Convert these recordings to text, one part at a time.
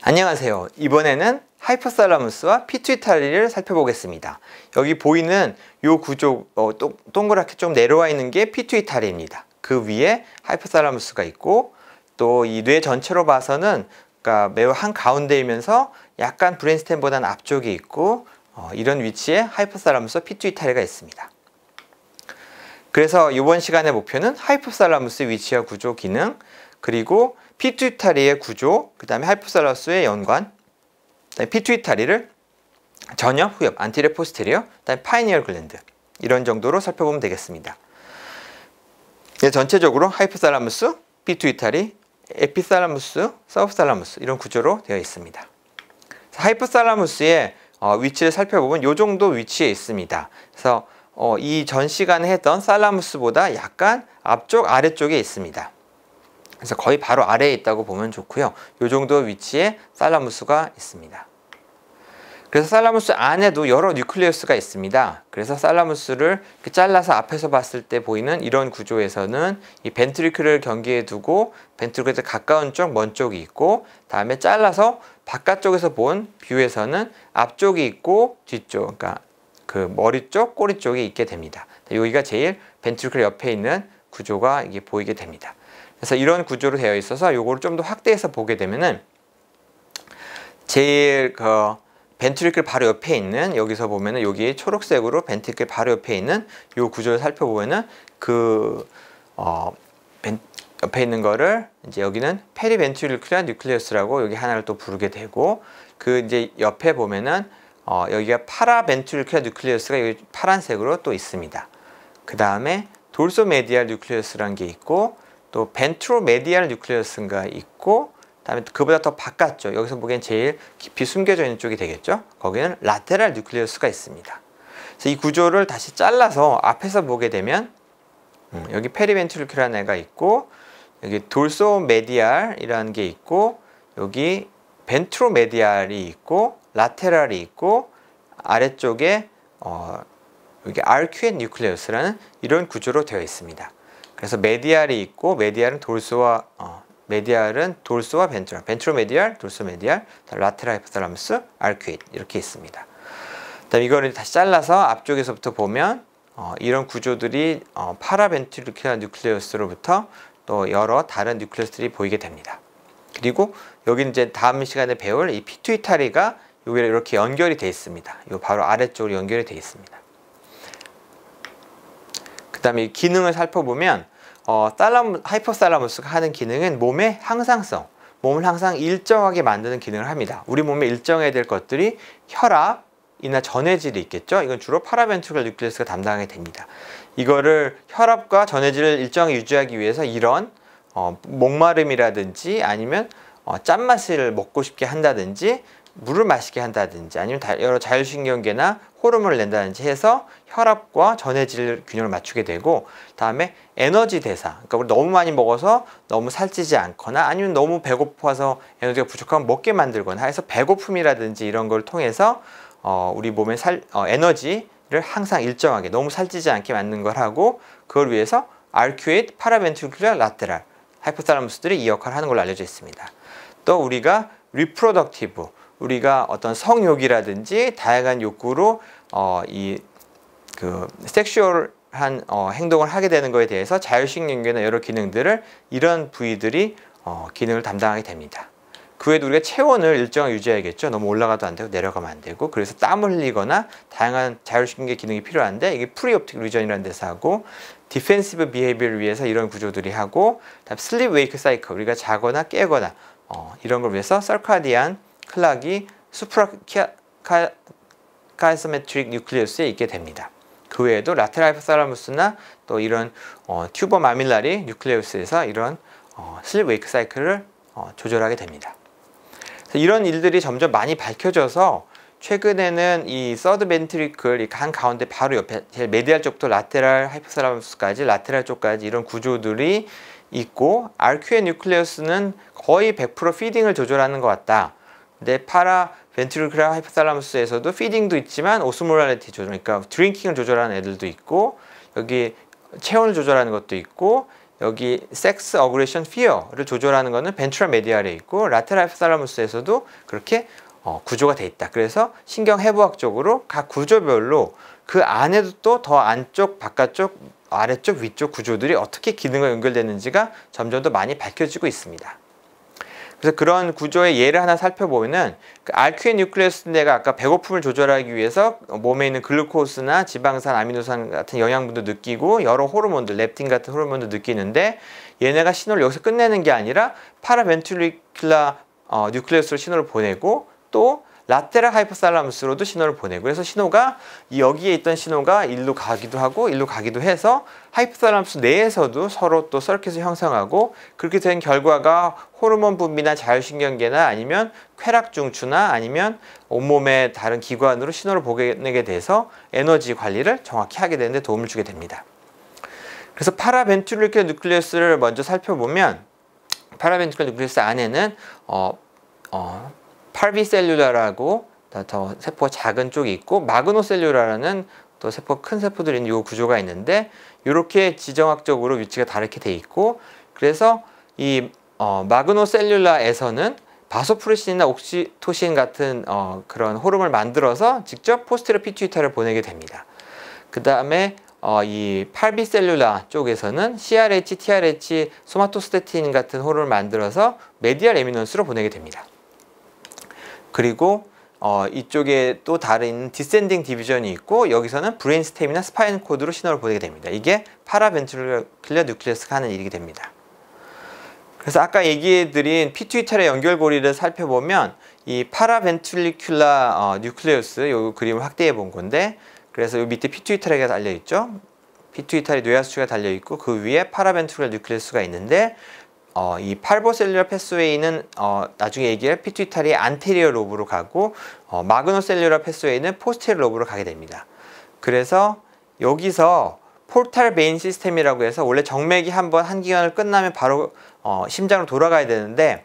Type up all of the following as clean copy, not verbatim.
안녕하세요. 이번에는 하이포살라무스와 피투이타리를 살펴보겠습니다. 여기 보이는 이 구조 동그랗게 좀 내려와 있는 게 피투이타리입니다. 그 위에 하이포살라무스가 있고 또 이 뇌 전체로 봐서는 그러니까 매우 한가운데이면서 약간 브레인스템보다는 앞쪽에 있고 이런 위치에 하이포살라무스와 피투이타리가 있습니다. 그래서 이번 시간의 목표는 하이포살라무스의 위치와 구조 기능, 그리고 피투이타리의 구조, 그 다음에 하이포살라무스의 연관, 그다음에 피투이타리를 전엽, 후엽, 안티리어, 포스테리어, 그 다음에 파이니얼 글랜드 이런 정도로 살펴보면 되겠습니다. 전체적으로 하이포살라무스, 피투이타리, 에피살라무스, 서브살라무스 이런 구조로 되어 있습니다. 하이포살라무스의 위치를 살펴보면 이 정도 위치에 있습니다. 그래서 이 전 시간에 했던 살라무스보다 약간 앞쪽 아래쪽에 있습니다. 그래서 거의 바로 아래에 있다고 보면 좋고요. 이 정도 위치에 살라무스가 있습니다. 그래서 살라무스 안에도 여러 뉴클리우스가 있습니다. 그래서 살라무스를 잘라서 앞에서 봤을 때 보이는 이런 구조에서는 이 벤트리클을 경계에 두고 벤트리클에 가까운 쪽, 먼 쪽이 있고, 다음에 잘라서 바깥쪽에서 본 뷰에서는 앞쪽이 있고 뒤쪽, 그러니까 그 머리 쪽, 꼬리 쪽이 있게 됩니다. 여기가 제일 벤트리클 옆에 있는 구조가 이게 보이게 됩니다. 그래서 이런 구조로 되어 있어서 요거를 좀 더 확대해서 보게 되면은 제일 벤트리클 바로 옆에 있는, 여기서 보면은 여기 초록색으로 벤트리클 바로 옆에 있는 요 구조를 살펴보면은 옆에 있는 거를 이제 여기는 페리벤트리클 뉴클리우스라고 여기 하나를 또 부르게 되고, 그 이제 옆에 보면은 여기가 파라벤트리클 뉴클리우스가 여기 파란색으로 또 있습니다. 그 다음에 돌소메디알 뉴클리우스라는 게 있고, 또 벤트로메디알 뉴클리우스가 있고, 다음에 그보다 더 바깥쪽, 여기서 보기엔 제일 깊이 숨겨져 있는 쪽이 되겠죠. 거기는 라테랄 뉴클리우스가 있습니다. 그래서 이 구조를 다시 잘라서 앞에서 보게 되면 여기 페리벤트리클이라는 애가 있고, 여기 돌소메디알이라는 게 있고, 여기 벤트로메디알이 있고, 라테랄이 있고, 아래쪽에 여기 아큐엣 뉴클리우스라는 이런 구조로 되어 있습니다. 그래서 메디알이 있고, 메디알은 돌소와 벤트럴, 벤트로메디알, 돌소메디알, 라테랄 하이포살라무스, 아큐엣 이렇게 있습니다. 그다음 이거를 다시 잘라서 앞쪽에서부터 보면 이런 구조들이 파라벤트리클 뉴클리우스로부터 또 여러 다른 뉴클리우스들이 보이게 됩니다. 그리고 여기 이제 다음 시간에 배울 이 피투이타리가 여기에 이렇게 연결이 되어 있습니다. 이 바로 아래쪽으로 연결이 되어 있습니다. 그 다음에 기능을 살펴보면 하이포살라무스가 하는 기능은 몸의 항상성, 몸을 항상 일정하게 만드는 기능을 합니다. 우리 몸에 일정해야 될 것들이 혈압이나 전해질이 있겠죠. 이건 주로 파라벤트리클 뉴클리우스가 담당하게 됩니다. 이거를 혈압과 전해질을 일정하게 유지하기 위해서 이런 목마름이라든지 아니면 짠맛을 먹고 싶게 한다든지 물을 마시게 한다든지 아니면 여러 자율신경계나 호르몬을 낸다든지 해서 혈압과 전해질 균형을 맞추게 되고, 다음에 에너지 대사, 그러니까 우리 너무 많이 먹어서 너무 살찌지 않거나 아니면 너무 배고파서 에너지가 부족하면 먹게 만들거나 해서 배고픔이라든지 이런 걸 통해서 우리 몸의 에너지를 항상 일정하게 너무 살찌지 않게 만드는 걸 하고, 그걸 위해서 아큐엣, 파라벤트리클, 라테랄 하이포살라무스들이 이 역할을 하는 걸로 알려져 있습니다. 또 우리가 리프로덕티브, 우리가 어떤 성욕이라든지 다양한 욕구로 섹슈얼한 행동을 하게 되는 것에 대해서 자율신경계나 여러 기능들을 이런 부위들이 기능을 담당하게 됩니다. 그 외에도 우리가 체온을 일정하게 유지해야겠죠. 너무 올라가도 안 되고 내려가면 안 되고, 그래서 땀을 흘리거나 다양한 자율신경계 기능이 필요한데 이게 프리옵틱 리전이라는 데서 하고, 디펜시브 비헤이비어를 위해서 이런 구조들이 하고, 다음 슬립 웨이크 사이클, 우리가 자거나 깨거나 이런 걸 위해서 서카디안 클락이 수프라카이소메트릭 뉴클리우스에 있게 됩니다. 그 외에도 라테랄 하이포살라무스나 또 이런 튜버 마밀라리 뉴클리우스에서 이런 슬립 웨이크 사이클을 조절하게 됩니다. 그래서 이런 일들이 점점 많이 밝혀져서 최근에는 이 서드 벤트리클 이 한 가운데 바로 옆에 제일 메디알 쪽부터 라테랄 하이포살라무스까지, 라테랄 쪽까지 이런 구조들이 있고, 아큐엣 뉴클리우스는 거의 100% 피딩을 조절하는 것 같다. 근데 파라벤트리클 하이포살라무스에서도 피딩도 있지만 오스모랄리티 조절, 그러니까 드링킹을 조절하는 애들도 있고, 여기 체온을 조절하는 것도 있고, 여기 섹스 어그레션 피어를 조절하는 거는 벤트럴 메디알에 있고 라테랄 하이포탈라무스에서도 그렇게 구조가 돼 있다. 그래서 신경해부학적으로 각 구조별로 그 안에도 또 더 안쪽, 바깥쪽, 아래쪽, 위쪽 구조들이 어떻게 기능과 연결되는지가 점점 더 많이 밝혀지고 있습니다. 그래서 그런 구조의 예를 하나 살펴보면은 그 RQ의 뉴클레우스인데가 아까 배고픔을 조절하기 위해서 몸에 있는 글루코스나 지방산, 아미노산 같은 영양분도 느끼고 여러 호르몬들, 렙틴 같은 호르몬도 느끼는데 얘네가 신호를 여기서 끝내는 게 아니라 파라벤트리큘라 뉴클레우스로 신호를 보내고 또 라테랄 하이포살라무스로도 신호를 보내고 그래서 신호가 여기에 있던 신호가 일로 가기도 하고 일로 가기도 해서 하이포살라무스 내에서도 서로 또 서킷을 형성하고 그렇게 된 결과가 호르몬 분비나 자율신경계나 아니면 쾌락 중추나 아니면 온몸의 다른 기관으로 신호를 보내게 돼서 에너지 관리를 정확히 하게 되는데 도움을 주게 됩니다. 그래서 파라벤트리큘러 뉴클레우스를 먼저 살펴보면 파라벤트리큘러 뉴클레우스 안에는 팔비셀룰라라고 더 세포가 작은 쪽이 있고 마그노셀룰라라는 또 세포 큰 세포들이 있는 이 구조가 있는데 이렇게 지정학적으로 위치가 다르게 돼 있고 그래서 이 마그노셀룰라에서는 바소프레신이나 옥시토신 같은 그런 호르몬을 만들어서 직접 포스테리어 피투이터를 보내게 됩니다. 그 다음에 이 팔비셀룰라 쪽에서는 CRH, TRH, 소마토스테틴 같은 호르몬을 만들어서 메디알 에미넌스로 보내게 됩니다. 그리고 이쪽에 또 다른 디센딩 디비전이 있고 여기서는 브레인스템이나 스파인 코드로 신호를 보내게 됩니다. 이게 파라벤트리큘러 뉴클레우스가 하는 일이 됩니다. 그래서 아까 얘기해드린 피투이터리 연결고리를 살펴보면 이 파라벤트리큘러 뉴클레우스 요 그림을 확대해 본 건데 그래서 요 밑에 피투이터리가 달려있죠. 피투이터리 뇌하수추가 달려있고 그 위에 파라벤트리큘러 뉴클레우스가 있는데 이 팔보셀룰러 패스웨이는 나중에 얘기할 피투이터리의 안테리어 로브로 가고 마그노셀룰러 패스웨이는 포스테리어 로브로 가게 됩니다. 그래서 여기서 포탈 베인 시스템이라고 해서 원래 정맥이 한번 한 기관을 끝나면 바로 심장으로 돌아가야 되는데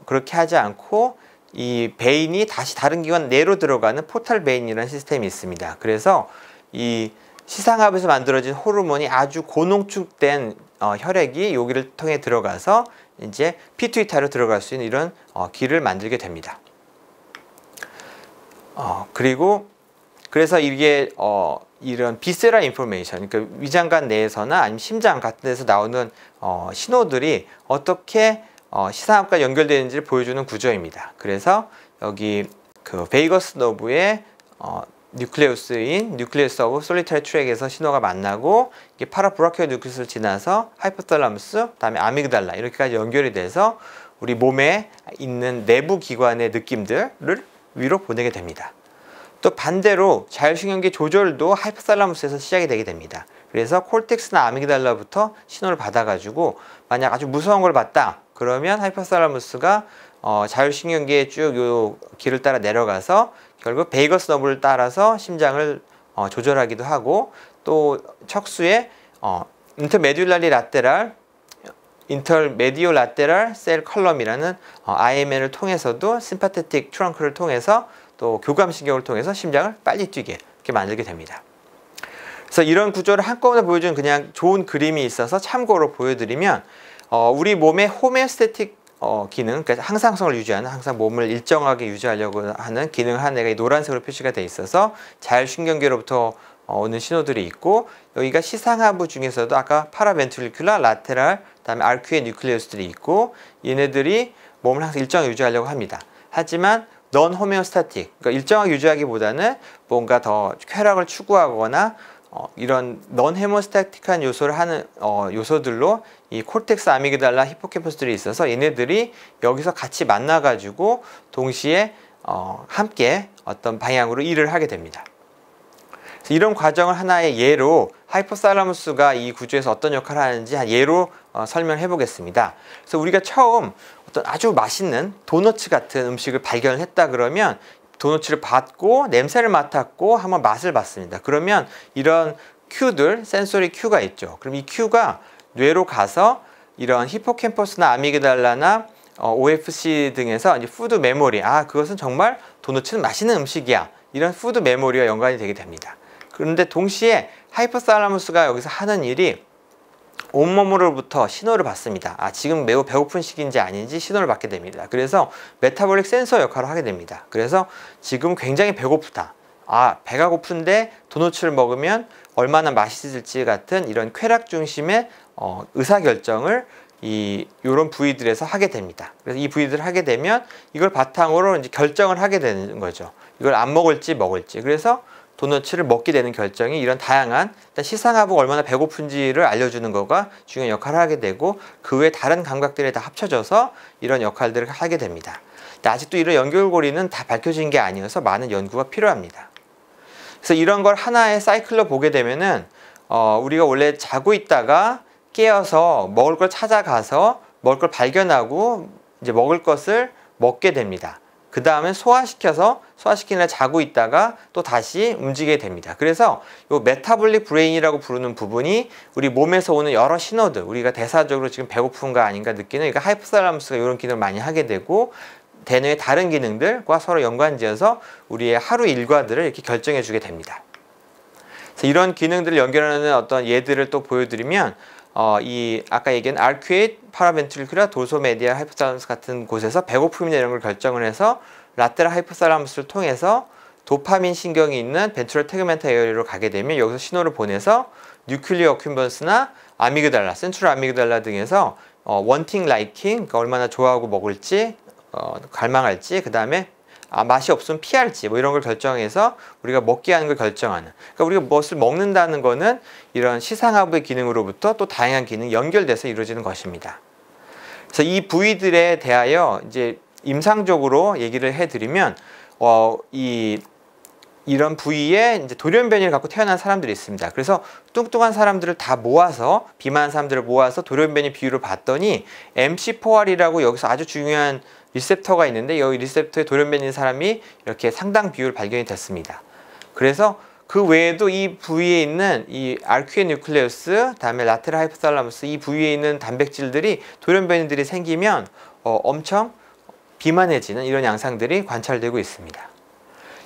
그렇게 하지 않고 이 베인이 다시 다른 기관 내로 들어가는 포탈 베인이라는 시스템이 있습니다. 그래서 이 시상압에서 만들어진 호르몬이 아주 고농축된 혈액이 여기를 통해 들어가서 이제 피투이터리로 들어갈 수 있는 이런 길을 만들게 됩니다. 그리고 그래서 이게 이런 비세랄 인포메이션, 그러니까 위장관 내에서나 아니면 심장 같은 데서 나오는 신호들이 어떻게 시상압과 연결되는지를 보여주는 구조입니다. 그래서 여기 그 베이거스 너브의 뉴클레우스인 뉴클레우스 오브 솔리터리 트랙에서 신호가 만나고 이게 파라브라키얼 뉴클레우스를 지나서 하이포탈라무스, 그다음에 아미그달라 이렇게까지 연결이 돼서 우리 몸에 있는 내부 기관의 느낌들을 위로 보내게 됩니다. 또 반대로 자율신경계 조절도 하이포탈라무스에서 시작이 되게 됩니다. 그래서 콜텍스나 아미그달라부터 신호를 받아가지고 만약 아주 무서운 걸 봤다 그러면 하이포탈라무스가 자율신경계에 쭉 요 길을 따라 내려가서 결국 베이거스 너브를 따라서 심장을 조절하기도 하고 또 척수에 인터메듈라리 라테랄 인터메디오 라테랄 셀 컬럼이라는 IMN을 통해서도 심파테틱 트렁크를 통해서 또 교감신경을 통해서 심장을 빨리 뛰게 이렇게 만들게 됩니다. 그래서 이런 구조를 한꺼번에 보여주는 그냥 좋은 그림이 있어서 참고로 보여드리면 우리 몸의 호메오스태틱 기능, 그러니까 항상성을 유지하는 항상 몸을 일정하게 유지하려고 하는 기능 하나가 노란색으로 표시가 되어 있어서 자율신경계로부터 오는 신호들이 있고 여기가 시상하부 중에서도 아까 파라벤트리큘러, 라테랄, 그다음에 RQ의 뉴클레우스들이 있고 얘네들이 몸을 항상 일정하게 유지하려고 합니다. 하지만 넌 호메오스타틱, 그러니까 일정하게 유지하기보다는 뭔가 더 쾌락을 추구하거나 이런 넌 헤모스타틱한 요소를 하는 요소들로 이 콜텍스, 아미그달라, 히포캠퍼스들이 있어서 얘네들이 여기서 같이 만나 가지고 동시에 함께 어떤 방향으로 일을 하게 됩니다. 그래서 이런 과정을 하나의 예로 하이포살라무스가 이 구조에서 어떤 역할을 하는지 예로 설명해 보겠습니다. 그래서 우리가 처음 어떤 아주 맛있는 도너츠 같은 음식을 발견했다 그러면 도너츠를 받고 냄새를 맡았고 한번 맛을 봤습니다. 그러면 이런 큐들, 센소리 큐가 있죠. 그럼 이 큐가 뇌로 가서 이런 히포캠퍼스나 아미그달라나 OFC 등에서 이제 푸드 메모리, 그것은 정말 도너츠는 맛있는 음식이야. 이런 푸드 메모리와 연관이 되게 됩니다. 그런데 동시에 하이포살라무스가 여기서 하는 일이 온몸으로부터 신호를 받습니다. 지금 매우 배고픈 시기인지 아닌지 신호를 받게 됩니다. 그래서 메타볼릭 센서 역할을 하게 됩니다. 그래서 지금 굉장히 배고프다. 배가 고픈데 도너츠를 먹으면 얼마나 맛있을지 같은 이런 쾌락 중심의 의사결정을 이런 부위들에서 하게 됩니다. 그래서 이 부위들을 하게 되면 이걸 바탕으로 이제 결정을 하게 되는 거죠. 이걸 안 먹을지 먹을지. 그래서 도너츠를 먹게 되는 결정이 이런 다양한 일단 시상하고 얼마나 배고픈지를 알려주는 거가 중요한 역할을 하게 되고 그 외 다른 감각들이 다 합쳐져서 이런 역할들을 하게 됩니다. 근데 아직도 이런 연결고리는 다 밝혀진 게 아니어서 많은 연구가 필요합니다. 그래서 이런 걸 하나의 사이클로 보게 되면은 우리가 원래 자고 있다가 깨어서 먹을 걸 찾아가서 먹을 걸 발견하고 이제 먹을 것을 먹게 됩니다. 그 다음에 소화시키느라 자고 있다가 또 다시 움직이게 됩니다. 그래서 이 메타볼릭 브레인이라고 부르는 부분이 우리 몸에서 오는 여러 신호들, 우리가 대사적으로 지금 배고픈가 아닌가 느끼는 그러니까 하이포살라무스가 이런 기능을 많이 하게 되고 대뇌의 다른 기능들과 서로 연관지어서 우리의 하루 일과들을 이렇게 결정해 주게 됩니다. 그래서 이런 기능들을 연결하는 어떤 예들을 또 보여드리면 아까 얘기한 알퀴에이트, 파라벤트리큘라, 도소메디아, 하이포살라무스 같은 곳에서 배고픔이나 이런 걸 결정을 해서 라테랄 하이포살라무스를 통해서 도파민 신경이 있는 벤트럴 테그멘탈 에어리로 가게 되면 여기서 신호를 보내서 뉴클리어 어큐번스나 아미그달라, 센트럴 아미그달라 등에서 원팅 라이킹, 그러니까 얼마나 좋아하고 먹을지, 갈망할지, 그 다음에 맛이 없으면 피할지 뭐 이런 걸 결정해서 우리가 먹게 하는 걸 결정하는, 그러니까 우리가 무엇을 먹는다는 거는 이런 시상하부의 기능으로부터 또 다양한 기능이 연결돼서 이루어지는 것입니다. 그래서 이 부위들에 대하여 이제 임상적으로 얘기를 해드리면 이런 부위에 이제 돌연변이를 갖고 태어난 사람들이 있습니다. 그래서 뚱뚱한 사람들을 다 모아서, 비만한 사람들을 모아서 돌연변이 비율을 봤더니 MC4R이라고 여기서 아주 중요한 리셉터가 있는데 여기 리셉터에 돌연변이인 사람이 이렇게 상당 비율 발견이 됐습니다. 그래서 그 외에도 이 부위에 있는 이 알퀴에 뉴클레우스, 다음에 라테랄 하이포살라무스, 이 부위에 있는 단백질들이 돌연변이들이 생기면 엄청 비만해지는 이런 양상들이 관찰되고 있습니다.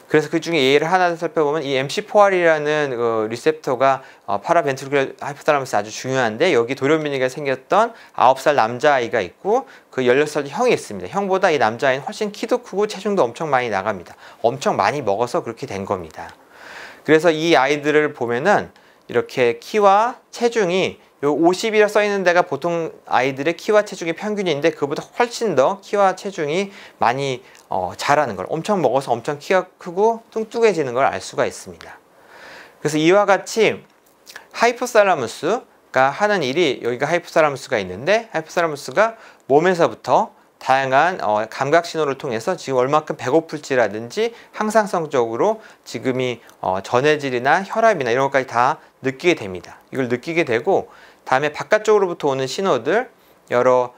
그래서 그 중에 예를 하나 살펴보면 이 MC4R이라는 리셉터가 파라벤트리큘러 하이포살라무스 아주 중요한데 여기 돌연변이가 생겼던 9살 남자아이가 있고 그 16살 형이 있습니다. 형보다 이 남자아이는 훨씬 키도 크고 체중도 엄청 많이 나갑니다. 엄청 많이 먹어서 그렇게 된 겁니다. 그래서 이 아이들을 보면은 이렇게 키와 체중이 요 50이라 써 있는 데가 보통 아이들의 키와 체중의 평균인데 그보다 훨씬 더 키와 체중이 많이 자라는 걸, 엄청 먹어서 엄청 키가 크고 뚱뚱해지는 걸 알 수가 있습니다. 그래서 이와 같이 하이포살라무스가 하는 일이, 여기가 하이포살라무스가 있는데 하이포살라무스가 몸에서부터 다양한 감각 신호를 통해서 지금 얼마큼 배고플지라든지 항상성적으로 지금이 전해질이나 혈압이나 이런 것까지 다 느끼게 됩니다. 이걸 느끼게 되고 다음에 바깥쪽으로부터 오는 신호들, 여러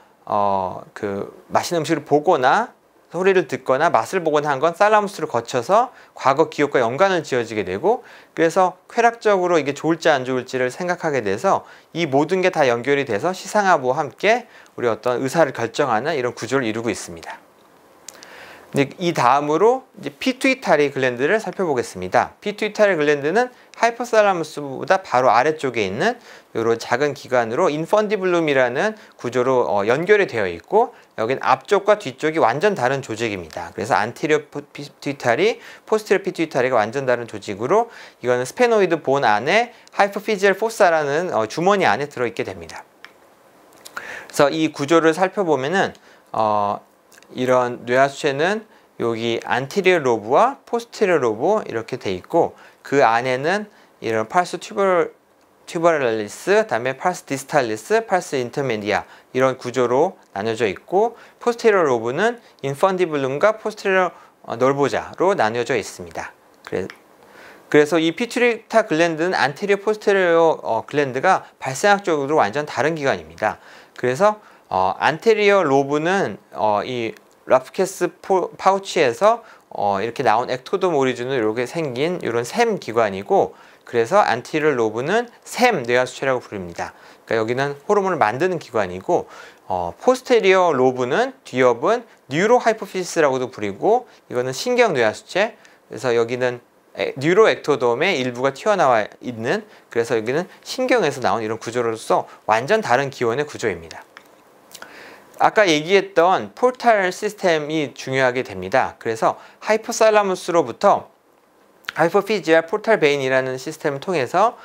맛있는 음식을 보거나 소리를 듣거나 맛을 보거나 한 건 살라무스를 거쳐서 과거 기억과 연관을 지어지게 되고, 그래서 쾌락적으로 이게 좋을지 안 좋을지를 생각하게 돼서 이 모든 게 다 연결이 돼서 시상하부와 함께 우리 어떤 의사를 결정하는 이런 구조를 이루고 있습니다. 이 다음으로 이제 피투이타리 글랜드를 살펴보겠습니다. 피투이타리 글랜드는 하이포살라무스보다 바로 아래쪽에 있는 이런 작은 기관으로 인펀디블룸이라는 구조로 연결이 되어 있고, 여기는 앞쪽과 뒤쪽이 완전 다른 조직입니다. 그래서 안티리어 피투이타리, 포스테리어 피투이타리가 완전 다른 조직으로 이거는 스페노이드 본 안에 하이포피지얼 포사라는 주머니 안에 들어있게 됩니다. 그래서 이 구조를 살펴보면은 이런 뇌하수체는 여기 안티리어 로브와 포스테리어 로브 이렇게 돼 있고, 그 안에는 이런 팔스 튜버랄리스, 다음에 팔스 디스탈리스, 팔스 인터메디아 이런 구조로 나뉘어져 있고, 포스테리어 로브는 인펀디블룸과 포스테리어 널보자로 나뉘어져 있습니다. 그래서 이 피투이타 글랜드는 안테리어 포스테리어 글랜드가 발생학적으로 완전 다른 기관입니다. 그래서 안테리어 로브는 이 라프케스 파우치에서 이렇게 나온 엑토돔 오리진으로 이렇게 생긴 이런 샘 기관이고, 그래서 안테리어 로브는 샘 뇌하수체라고 부릅니다. 그러니까 여기는 호르몬을 만드는 기관이고, 포스테리어 로브는 뒤옆은 뉴로 하이포피시스라고도 부르고, 이거는 신경 뇌하수체. 그래서 여기는 뉴로액토돔의 일부가 튀어나와 있는, 그래서 여기는 신경에서 나온 이런 구조로서 완전 다른 기원의 구조입니다. 아까 얘기했던 포탈 시스템이 중요하게 됩니다. 그래서 하이포살라무스로부터 하이포피지알 포탈 베인이라는 시스템을 통해서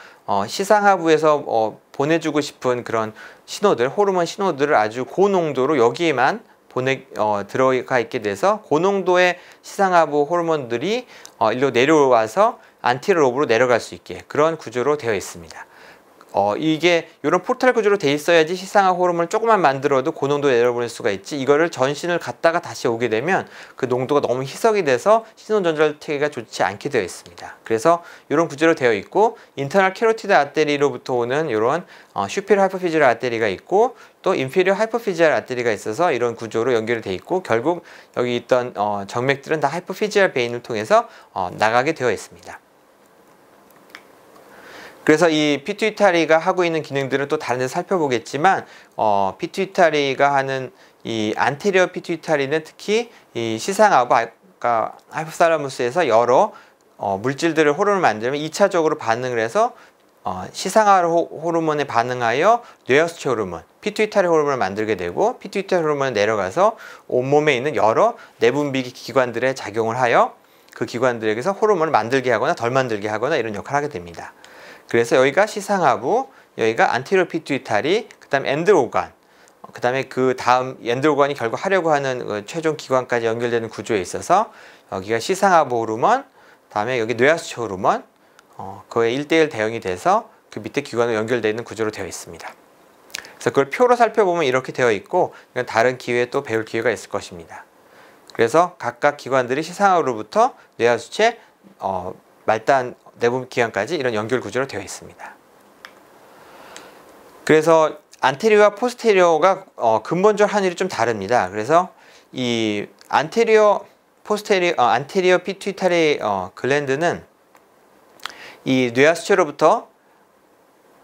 시상하부에서 보내주고 싶은 그런 신호들, 호르몬 신호들을 아주 고농도로 여기에만 들어가 있게 돼서 고농도의 시상하부 호르몬들이 일로 내려와서 안티로브로 내려갈 수 있게 그런 구조로 되어 있습니다. 이게 이런 포탈 구조로 돼 있어야지 시상하부 호르몬을 조금만 만들어도 고농도에 내려보낼 수가 있지, 이거를 전신을 갔다가 다시 오게 되면 그 농도가 너무 희석이 돼서 신호 전달체계가 좋지 않게 되어 있습니다. 그래서 이런 구조로 되어 있고, 인터널 캐로티드 아테리로부터 오는 이런 슈페리어 하이포피지얼 아테리가 있고, 또 인페리어 하이포피지얼 아테리가 있어서 이런 구조로 연결이 돼 있고, 결국 여기 있던 정맥들은 다 하이포피지얼 베인을 통해서 나가게 되어 있습니다. 그래서 이 피투이타리가 하고 있는 기능들은 또 다른 데서 살펴보겠지만, 피투이타리가 하는 이 안테리어 피투이타리는 특히 이 시상하부, 아까 하이포살라무스에서 여러 물질들을 호르몬을 만들면 2차적으로 반응을 해서 시상하부 호르몬에 반응하여 뇌하수체 호르몬, 피투이타리 호르몬을 만들게 되고, 피투이타리 호르몬이 내려가서 온몸에 있는 여러 내분비 기관들에 작용을 하여 그 기관들에게서 호르몬을 만들게 하거나 덜 만들게 하거나 이런 역할을 하게 됩니다. 그래서 여기가 시상하부, 여기가 안테리어 피투이타리, 그 다음에 엔드오간, 그 다음에 그 다음 엔드오간이 결국 하려고 하는 최종 기관까지 연결되는 구조에 있어서 여기가 시상하부 호르몬, 다음에 여기 뇌하수체 호르몬, 그의 1대1 대응이 돼서 그 밑에 기관으로 연결되어 있는 구조로 되어 있습니다. 그래서 그걸 표로 살펴보면 이렇게 되어 있고, 이건 다른 기회에 또 배울 기회가 있을 것입니다. 그래서 각각 기관들이 시상하부로부터 뇌하수체, 말단 내분 기관까지 이런 연결 구조로 되어 있습니다. 그래서 안테리어와 포스테리어가 근본적으로 하는 일이 좀 다릅니다. 그래서 이 안테리어 피투이타리 글랜드는 이 뇌하수체로부터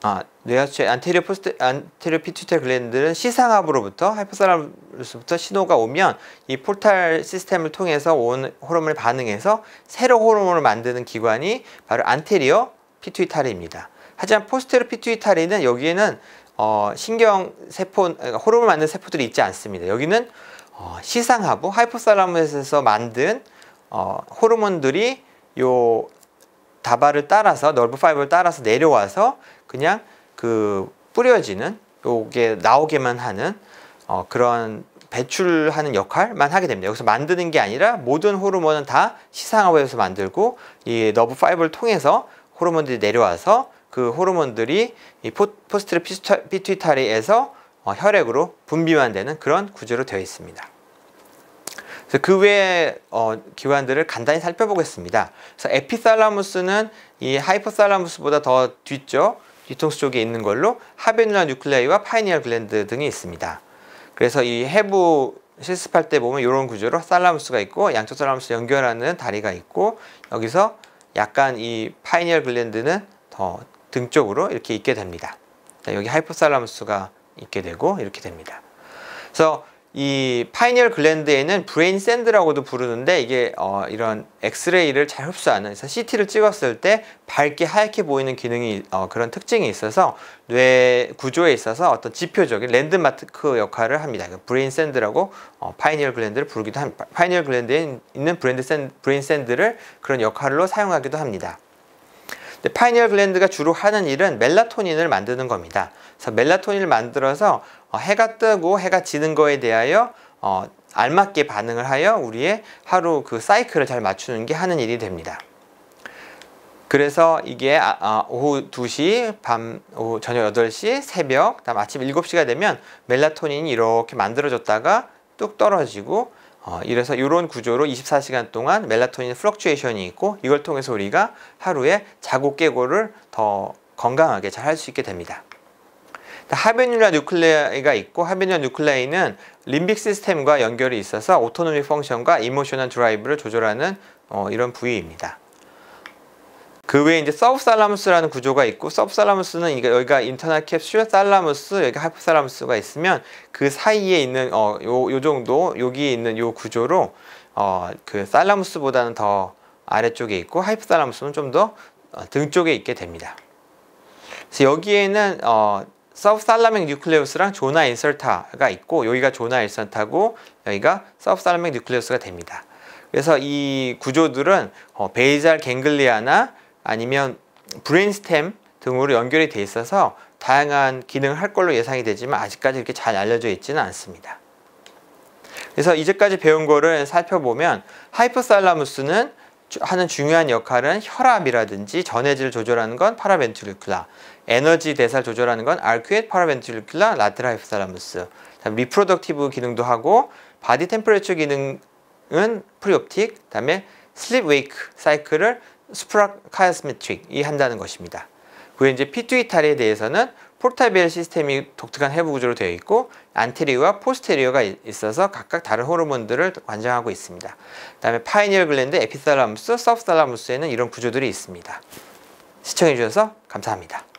안테리어 피투이타리 글랜드는 시상하부로부터 하이포살라무스부터 신호가 오면 이 포탈 시스템을 통해서 온 호르몬에 반응해서 새로 호르몬을 만드는 기관이 바로 안테리어 피투이타리입니다. 하지만 포스테리어 피투이타리는 여기에는 신경세포, 호르몬을 만드는 세포들이 있지 않습니다. 여기는 시상하부, 하이포살라무스에서 만든 호르몬들이 요 다발을 따라서, 너브 파이버를 따라서 내려와서 그냥 그 뿌려지는, 요게 나오게만 하는 그런 배출하는 역할만 하게 됩니다. 여기서 만드는 게 아니라 모든 호르몬은 다 시상하부에서 만들고, 이 너브 파이버를 통해서 호르몬들이 내려와서 그 호르몬들이 이 포스테리어 피투이타리에서 혈액으로 분비만 되는 그런 구조로 되어 있습니다. 그래서 그 외의 기관들을 간단히 살펴보겠습니다. 그래서 에피살라무스는 이 하이포살라무스보다 더 뒤통수 쪽에 있는 걸로 하베뉴라 뉴클레이와 파이니얼 글랜드 등이 있습니다. 그래서 이 해부 실습할 때 보면 이런 구조로 살라무스가 있고, 양쪽 살라무스 연결하는 다리가 있고, 여기서 약간 이 파이니얼 글랜드는 더 등 쪽으로 이렇게 있게 됩니다. 여기 하이포살라무스가 있게 되고 이렇게 됩니다. 그래서 이 파이니얼 글랜드에는 브레인 샌드라고도 부르는데, 이게 이런 엑스레이를 잘 흡수하는, 그래서 CT를 찍었을 때 밝게 하얗게 보이는 기능이 그런 특징이 있어서 뇌 구조에 있어서 어떤 지표적인 랜드마크 역할을 합니다. 브레인 샌드라고 파이니얼 글랜드를 부르기도 합니다. 파이니얼 글랜드에 있는 브레인 샌드를 그런 역할로 사용하기도 합니다. 파이니얼 글랜드가 주로 하는 일은 멜라토닌을 만드는 겁니다. 그래서 멜라토닌을 만들어서 해가 뜨고 해가 지는 거에 대하여 알맞게 반응을 하여 우리의 하루 그 사이클을 잘 맞추는 게 하는 일이 됩니다. 그래서 이게 오후 2시, 오후 저녁 8시, 새벽, 그다음 아침 7시가 되면 멜라토닌이 이렇게 만들어졌다가 뚝 떨어지고, 이래서 이런 구조로 24시간 동안 멜라토닌 플럭추에이션이 있고, 이걸 통해서 우리가 하루에 자고 깨고를 더 건강하게 잘 할 수 있게 됩니다. 하베뉴라 뉴클레이가 있고, 하베뉴라 뉴클레이는 림빅 시스템과 연결이 있어서 오토노믹 펑션과 이모셔널 드라이브를 조절하는 이런 부위입니다. 그 외에 이제 서브살라무스라는 구조가 있고, 서브살라무스는 여기가 인터널 캡슐, 살라무스, 여기 하이포살라무스가 있으면 그 사이에 있는 요 정도, 여기 있는 요 구조로 그 살라무스보다는 더 아래쪽에 있고 하이포탈라무스는 좀 더 등 쪽에 있게 됩니다. 그래서 여기에는 서브살라믹 뉴클레우스랑 조나 인설타가 있고 여기가 조나 인설타고 여기가 서브살라믹 뉴클레우스가 됩니다. 그래서 이 구조들은 베이잘 갱글리아나 아니면 브레인스템 등으로 연결이 돼 있어서 다양한 기능을 할 걸로 예상이 되지만 아직까지 이렇게 잘 알려져 있지는 않습니다. 그래서 이제까지 배운 거를 살펴보면 하이포살라무스는 하는 중요한 역할은 혈압이라든지 전해질을 조절하는 건 파라벤트리큘라, 에너지 대사를 조절하는 건 알퀴엣 파라벤트리큘라 라테랄 하이포살라무스, 리프로덕티브 기능도 하고 바디 템퍼레처 기능은 프리옵틱, 그다음에 슬립 웨이크 사이클을 수프라카이스메트릭이 한다는 것입니다. 그리고 이제 피투이타리에 대해서는 포르타벨 시스템이 독특한 해부 구조로 되어 있고 안테리어와 포스테리어가 있어서 각각 다른 호르몬들을 관장하고 있습니다. 그다음에 파이니얼 글랜드, 에피살라무스, 서브살라무스에는 이런 구조들이 있습니다. 시청해 주셔서 감사합니다.